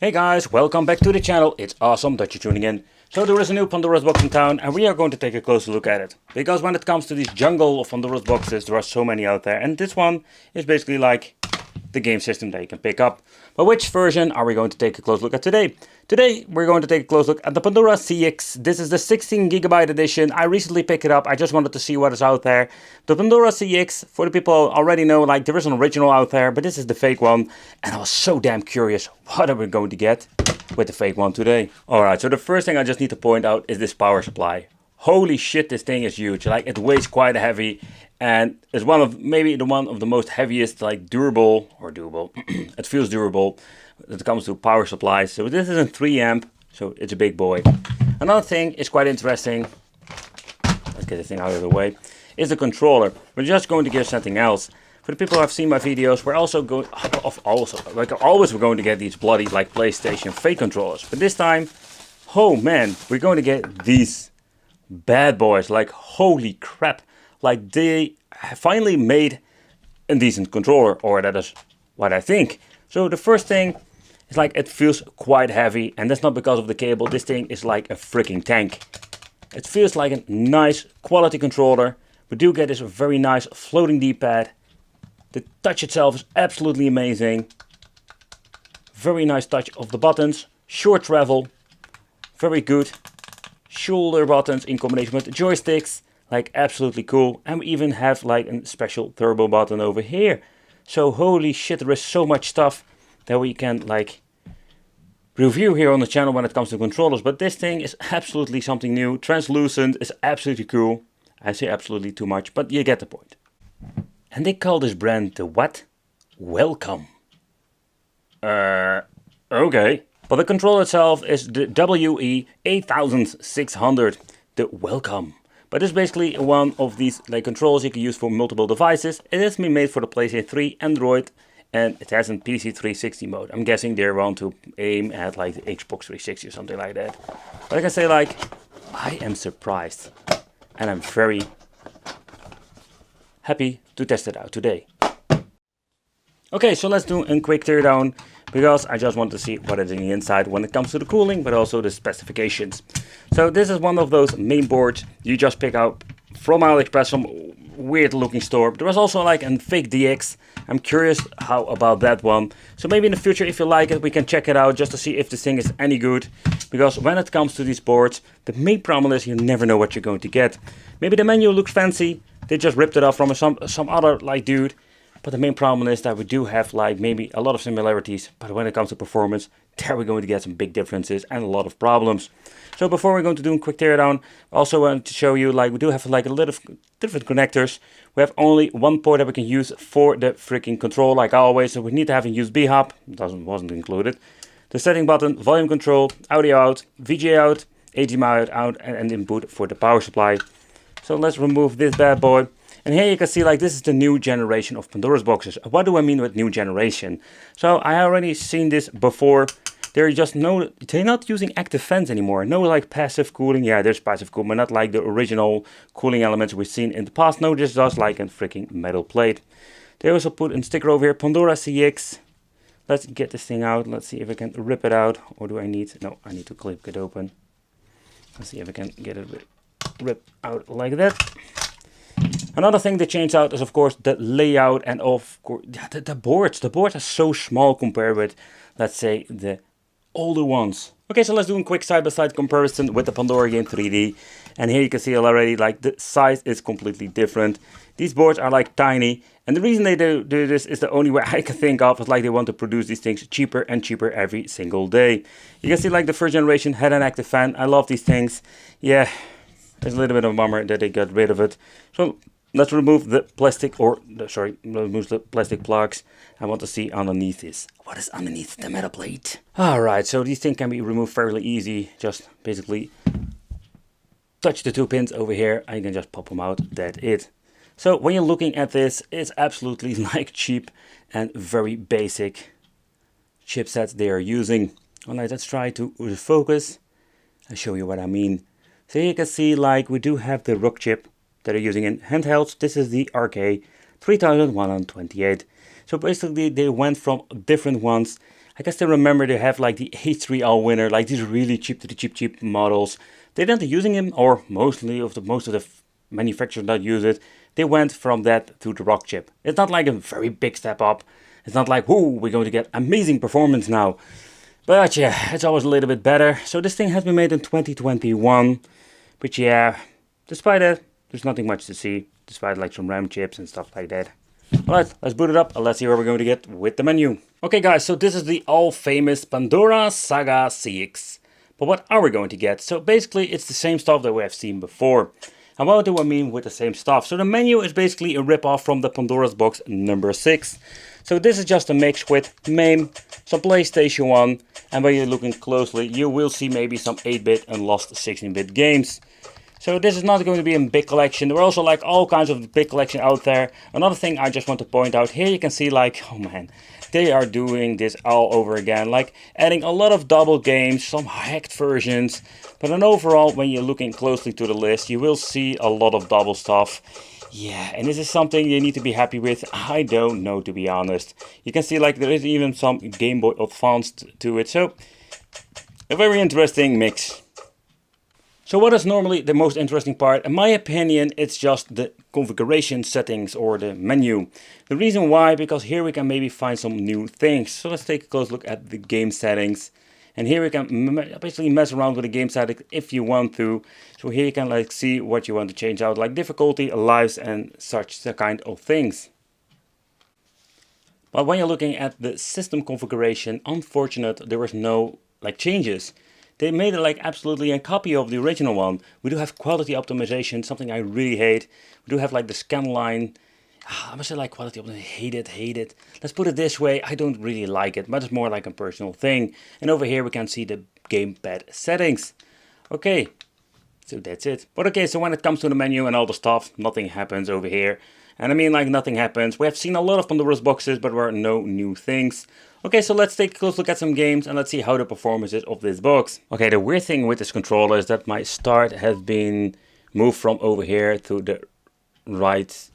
Hey guys, welcome back to the channel. It's awesome that you're tuning in. So there is a new Pandora's box in town and we are going to take a closer look at it. Because when it comes to this jungle of Pandora's boxes, there are so many out there. And this one is basically like the game system that you can pick up. But which version are we going to take a close look at today? Today we're going to take a close look at the Pandora CX. This is the 16GB edition. I recently picked it up. I just wanted to see what is out there. The Pandora CX, for the people who already know, like there is an original out there, but this is the fake one. And I was so damn curious, what are we going to get with the fake one today? Alright, so the first thing I just need to point out is this power supply. Holy shit, this thing is huge. Like it weighs quite heavy. And it's one of the most heaviest, like durable. It feels durable when it comes to power supplies. So this is a 3 amp, so it's a big boy. Another thing is quite interesting. Let's get this thing out of the way. Is the controller. We're just going to get something else. For the people who have seen my videos, we're also going, always we're going to get these bloody like PlayStation fake controllers. But this time, oh man, we're going to get these bad boys. Like holy crap. Like they finally made a decent controller, or that is what I think. So the first thing is like it feels quite heavy, and that's not because of the cable. This thing is like a freaking tank. It feels like a nice quality controller. We do get this very nice floating D-pad. The touch itself is absolutely amazing. Very nice touch of the buttons. Short travel. Very good. Shoulder buttons in combination with the joysticks. Like absolutely cool. And we even have like a special turbo button over here. So holy shit, there is so much stuff that we can like review here on the channel when it comes to controllers. But this thing is absolutely something new. Translucent is absolutely cool. I say absolutely too much, but you get the point. And they call this brand the what? Welcome. Okay. But the controller itself is the WE8600. The Welcome. But it's basically one of these like controllers you can use for multiple devices. It has been made for the PlayStation 3, Android, and it has a PC 360 mode. I'm guessing they want to aim at like the Xbox 360 or something like that. But I can say like, I am surprised. And I'm very happy to test it out today. Okay, so let's do a quick teardown. Because I just want to see what is in the inside when it comes to the cooling, but also the specifications. So this is one of those main boards you just pick up from AliExpress, some weird looking store. There was also like a fake DX. I'm curious how about that one. So maybe in the future, if you like it, we can check it out just to see if this thing is any good. Because when it comes to these boards, the main problem is you never know what you're going to get. Maybe the menu looks fancy. They just ripped it off from some other like dude. But the main problem is that we do have like maybe a lot of similarities, but when it comes to performance, there we're going to get some big differences and a lot of problems. So before we're going to do a quick teardown, I also want to show you like we do have like a lot of different connectors. We have only one port that we can use for the freaking control like always, so we need to have a USB hub, wasn't included. The setting button, volume control, audio out, VGA out, HDMI out and input for the power supply. So let's remove this bad boy. And here you can see like this is the new generation of Pandora's boxes. What do I mean with new generation? So I already seen this before. They're not using active fans anymore. No like passive cooling. Yeah, there's passive cooling, but not like the original cooling elements we've seen in the past. No, this is just like a freaking metal plate. They also put a sticker over here, Pandora CX. Let's get this thing out. Let's see if I can rip it out. Or do I need, no, I need to clip it open. Let's see if I can get it ripped out like that. Another thing they changed out is of course the layout and of course the boards. The boards are so small compared with, let's say, the older ones. Okay, so let's do a quick side-by-side comparison with the Pandora Game 3D. And here you can see already like the size is completely different. These boards are like tiny. And the reason they do this is the only way I can think of is like they want to produce these things cheaper and cheaper every single day. You can see like the first generation had an active fan. I love these things. Yeah, it's a little bit of a bummer that they got rid of it. So let's remove the plastic, remove the plastic plugs. I want to see underneath this. What is underneath the metal plate? Alright, so these things can be removed fairly easy. Just basically touch the two pins over here and you can just pop them out. That's it. So when you're looking at this, it's absolutely like cheap and very basic chipsets they are using. Alright, let's try to focus and show you what I mean. So you can see like we do have the rock chip that are using in handhelds. This is the RK 3128. So basically they went from different ones. I guess they remember they have like the H3L winner, like these really cheap models. They didn't using them, or most of the manufacturers that use it. They went from that to the rock chip. It's not like a very big step up. It's not like, whoo, we're going to get amazing performance now. But yeah, it's always a little bit better. So this thing has been made in 2021. But yeah, despite it, there's nothing much to see. Despite like some RAM chips and stuff like that. Alright, let's boot it up and let's see what we're going to get with the menu. Okay guys, so this is the all-famous Pandora Saga CX. But what are we going to get? So basically it's the same stuff that we have seen before. And what do I mean with the same stuff? So the menu is basically a rip-off from the Pandora's box number 6. So this is just a mix with MAME, some PlayStation 1, and when you're looking closely you will see maybe some 8-bit and lost 16-bit games. So this is not going to be a big collection. There are also like all kinds of big collection out there. Another thing I just want to point out here, you can see like, oh man, they are doing this all over again. Like adding a lot of double games, some hacked versions. But then overall, when you're looking closely to the list, you will see a lot of double stuff. Yeah, and this is something you need to be happy with. I don't know, to be honest. You can see like there is even some Game Boy Advanced to it. So a very interesting mix. So what is normally the most interesting part? In my opinion, it's just the configuration settings or the menu. The reason why, because here we can maybe find some new things. So let's take a close look at the game settings. And here we can basically mess around with the game settings if you want to. So here you can like see what you want to change out, like difficulty, lives and such kind of things. But when you're looking at the system configuration, unfortunately there was no like changes. They made it like absolutely a copy of the original one. We do have quality optimization, something I really hate. We do have like the scan line. I must say like quality optimization, hate it. Let's put it this way, I don't really like it, but it's more like a personal thing. And over here we can see the gamepad settings. Okay, so that's it. But okay, so when it comes to the menu and all the stuff, nothing happens over here. And I mean like nothing happens. We have seen a lot of Pandora's boxes, but there are no new things. Okay, so let's take a close look at some games and let's see how the performance is of this box. Okay, the weird thing with this controller is that my start has been moved from over here to the right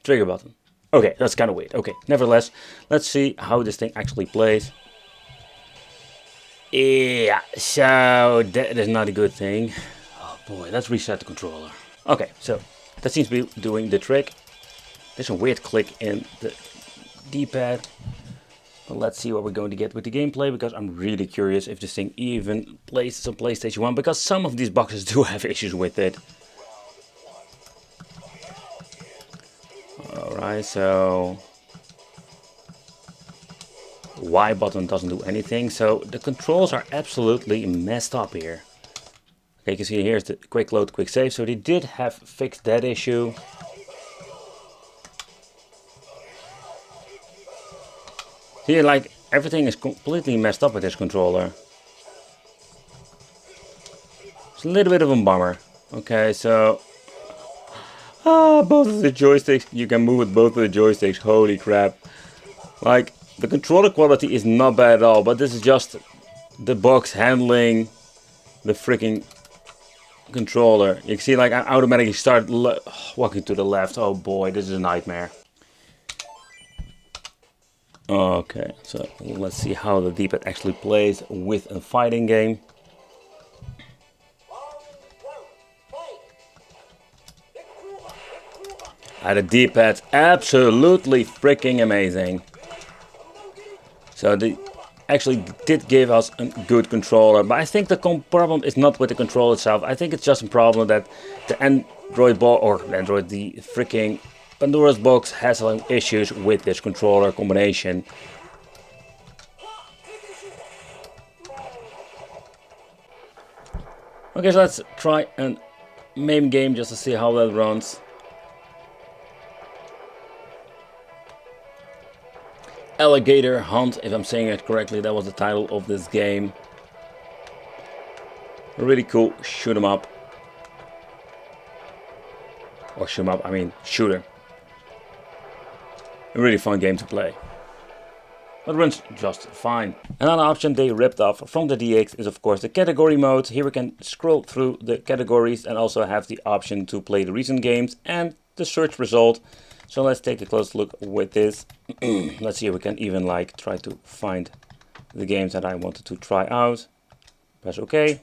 trigger button. Okay, that's kind of weird. Okay, nevertheless, let's see how this thing actually plays. Yeah, so that is not a good thing. Oh boy, let's reset the controller. Okay, so that seems to be doing the trick. There's a weird click in the D-pad. But let's see what we're going to get with the gameplay, because I'm really curious if this thing even plays some PlayStation 1, because some of these boxes do have issues with it. Alright, so Y button doesn't do anything, so the controls are absolutely messed up here. Okay, you can see here's the quick load, quick save, so they did have fixed that issue. Here, like, everything is completely messed up with this controller. It's a little bit of a bummer. Okay, so both of the joysticks, you can move with both of the joysticks, holy crap. Like, the controller quality is not bad at all, but this is just the box handling the freaking controller. You can see like I automatically start walking to the left. Oh boy, this is a nightmare. Okay, so let's see how the D-pad actually plays with a fighting game. The D-pad's absolutely freaking amazing. So they actually did give us a good controller, but I think the problem is not with the controller itself. I think it's just a problem that the Android the freaking Pandora's box has some issues with this controller combination. Okay, so let's try a MAME game just to see how that runs. Alligator Hunt, if I'm saying it correctly, that was the title of this game. Really cool shoot 'em up. Or shoot 'em up, I mean shooter. A really fun game to play. But runs just fine. Another option they ripped off from the DX is of course the category mode. Here we can scroll through the categories and also have the option to play the recent games and the search result. So let's take a close look with this. Let's see if we can even like try to find the games that I wanted to try out. Press OK.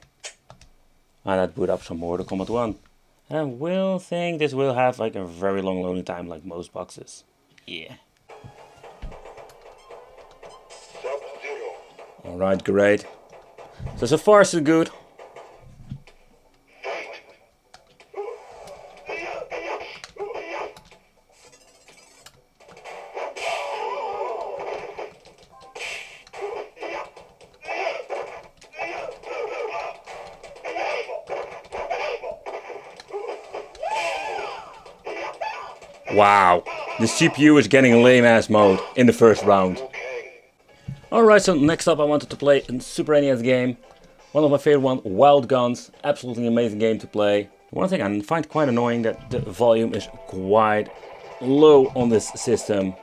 And that boot up some Mortal Kombat 1. And I will think this will have like a very long loading time like most boxes. Yeah. Alright, great. So far so good. Wow, the CPU is getting lame ass mode in the first round. Alright, so next up I wanted to play a Super NES game. One of my favorite ones, Wild Guns. Absolutely amazing game to play. One thing I find quite annoying that the volume is quite low on this system.